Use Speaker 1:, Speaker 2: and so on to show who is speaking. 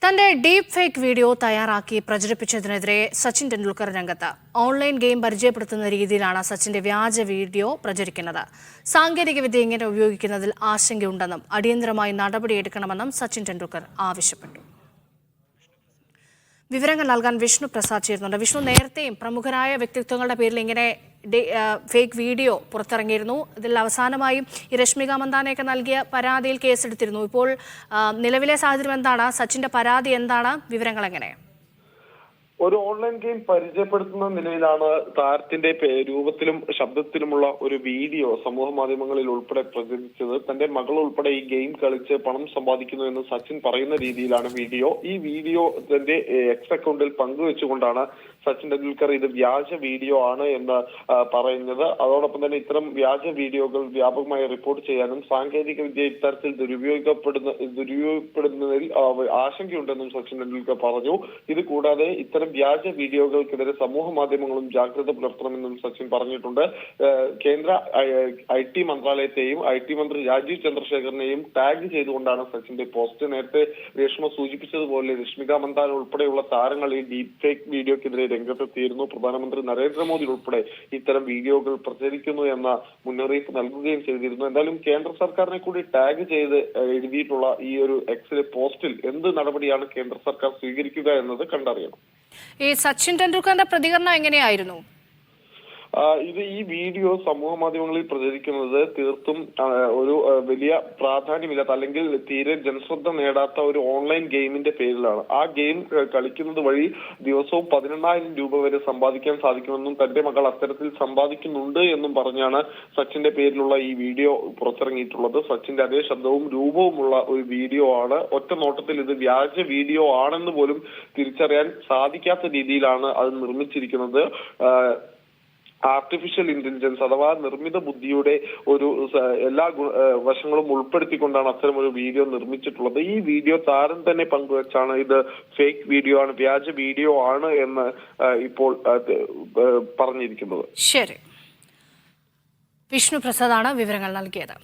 Speaker 1: തന്റെ deep fake video തയ്യാറാക്കി പ്രചരിപ്പിച്ചതിനെതിരെ സച്ചിൻ ടെണ്ടുൽക്കർ രംഗത്ത്. ഓൺലൈൻ ഗെയിം പരിചയപ്പെടുത്തുന്ന രീതിയിലാണ് സച്ചിന്റെ വ്യാജ വീഡിയോ പ്രചരിക്കുന്നത്. സാങ്കേതികവിദ്യ ഇങ്ങനെ ഉപയോഗിക്കുന്നതിൽ ആശങ്കയുണ്ടെന്നും അടിയന്തരമായി നടപടിയെടുക്കണമെന്നും സച്ചിൻ ടെണ്ടുൽക്കർ ആവശ്യപ്പെട്ടു. വിവരങ്ങൾ നൽകാൻ വിഷ്ണു പ്രസാദ് ചേരുന്നുണ്ട്. വിഷ്ണു, നേരത്തെയും പ്രമുഖരായ വ്യക്തിത്വങ്ങളുടെ പേരിൽ ഇങ്ങനെ ഫേക്ക് വീഡിയോ പുറത്തിറങ്ങിയിരുന്നു. ഇതിൽ അവസാനമായും ഈ രശ്മിക മന്ദാനയൊക്കെ നൽകിയ പരാതിയിൽ കേസെടുത്തിരുന്നു. ഇപ്പോൾ നിലവിലെ സാഹചര്യം എന്താണ്? സച്ചിന്റെ പരാതി എന്താണ്? വിവരങ്ങൾ എങ്ങനെ?
Speaker 2: ഒരു ഓൺലൈൻ ഗെയിം പരിചയപ്പെടുത്തുന്ന നിലയിലാണ് താരത്തിന്റെ രൂപത്തിലും ശബ്ദത്തിലുമുള്ള ഒരു വീഡിയോ സമൂഹ മാധ്യമങ്ങളിൽ ഉൾപ്പെടെ പ്രചരിച്ചത്. തന്റെ മകൾ ഉൾപ്പെടെ ഈ ഗെയിം കളിച്ച് പണം സമ്പാദിക്കുന്നു എന്ന് സച്ചിൻ പറയുന്ന രീതിയിലാണ് വീഡിയോ. ഈ വീഡിയോ തന്റെ എക്സ് അക്കൗണ്ടിൽ പങ്കുവെച്ചുകൊണ്ടാണ് സച്ചിൻ ടെണ്ടുൽക്കർ ഇത് വ്യാജ വീഡിയോ ആണ് എന്ന് പറയുന്നത്. അതോടൊപ്പം തന്നെ ഇത്തരം വ്യാജ വീഡിയോകൾ വ്യാപകമായി റിപ്പോർട്ട് ചെയ്യാനും സാങ്കേതിക വിദ്യ ഇത്തരത്തിൽ ദുരുപയോഗപ്പെടുന്നതിൽ ആശങ്കയുണ്ടെന്നും സച്ചിൻ ടെണ്ടുൽക്കർ പറഞ്ഞു. ഇത് കൂടാതെ ഇത്തരം വ്യാജ വീഡിയോകൾക്കെതിരെ സമൂഹ മാധ്യമങ്ങളും ജാഗ്രത പുലർത്തണമെന്നും സച്ചിൻ പറഞ്ഞിട്ടുണ്ട്. കേന്ദ്ര IT മന്ത്രാലയത്തെയും IT മന്ത്രി രാജീവ് ചന്ദ്രശേഖറിനെയും ടാഗ് ചെയ്തുകൊണ്ടാണ് സച്ചിന്റെ പോസ്റ്റ്. നേരത്തെ രേഷ്മ സൂചിപ്പിച്ചതുപോലെ രശ്മിക മന്ദാന ഉൾപ്പെടെയുള്ള താരങ്ങൾ ഈ ഡീപ് ഫേക്ക് വീഡിയോക്കെതിരെ രംഗത്തെത്തിയിരുന്നു. പ്രധാനമന്ത്രി നരേന്ദ്രമോദി ഉൾപ്പെടെ ഇത്തരം വീഡിയോകൾ പ്രചരിക്കുന്നു എന്ന മുന്നറിയിപ്പ് നൽകുകയും ചെയ്തിരുന്നു. എന്തായാലും കേന്ദ്ര സർക്കാരിനെ കൂടി ടാഗ് ചെയ്ത് എഴുതിയിട്ടുള്ള ഈ ഒരു എക്സിലെ പോസ്റ്റിൽ എന്ത് നടപടിയാണ് കേന്ദ്ര സർക്കാർ സ്വീകരിക്കുക എന്നത് കണ്ടറിയണം.
Speaker 1: ഈ സച്ചിൻ ടെണ്ടുൽക്കറിന്റെ പ്രതികരണം എങ്ങനെയായിരുന്നു?
Speaker 2: ഈ വീഡിയോ സമൂഹ മാധ്യമങ്ങളിൽ പ്രചരിക്കുന്നത് തീർത്തും ഒരു വലിയ പ്രാധാന്യമില്ലാത്ത അല്ലെങ്കിൽ തീരെ ജനശ്രദ്ധ നേടാത്ത ഒരു ഓൺലൈൻ ഗെയിമിന്റെ പേരിലാണ്. ആ ഗെയിം കളിക്കുന്നത് വഴി ദിവസവും 18,000 രൂപ വരെ സമ്പാദിക്കാൻ സാധിക്കുമെന്നും തന്റെ മകൾ അത്തരത്തിൽ സമ്പാദിക്കുന്നുണ്ട് എന്നും പറഞ്ഞാണ് സച്ചിന്റെ പേരിലുള്ള ഈ വീഡിയോ പുറത്തിറങ്ങിയിട്ടുള്ളത്. സച്ചിന്റെ അതേ ശബ്ദവും രൂപവുമുള്ള ഒരു വീഡിയോ ആണ്. ഒറ്റ നോട്ടത്തിൽ ഇത് വ്യാജ വീഡിയോ ആണെന്ന് പോലും തിരിച്ചറിയാൻ സാധിക്കാത്ത രീതിയിലാണ് അത് നിർമ്മിച്ചിരിക്കുന്നത്. ആർട്ടിഫിഷ്യൽ ഇന്റലിജൻസ് അഥവാ നിർമ്മിത ബുദ്ധിയുടെ ഒരു എല്ലാ വശങ്ങളും ഉൾപ്പെടുത്തിക്കൊണ്ടാണ് അത്തരം ഒരു വീഡിയോ നിർമ്മിച്ചിട്ടുള്ളത്. ഈ വീഡിയോ താരം തന്നെ പങ്കുവച്ചാണ് ഇത് ഫേക്ക് വീഡിയോ ആണ്, വ്യാജ വീഡിയോ ആണ് എന്ന് ഇപ്പോൾ പറഞ്ഞിരിക്കുന്നത്.
Speaker 1: ശരി, വിഷ്ണു പ്രസാദാണ് വിവരങ്ങൾ നൽകിയത്.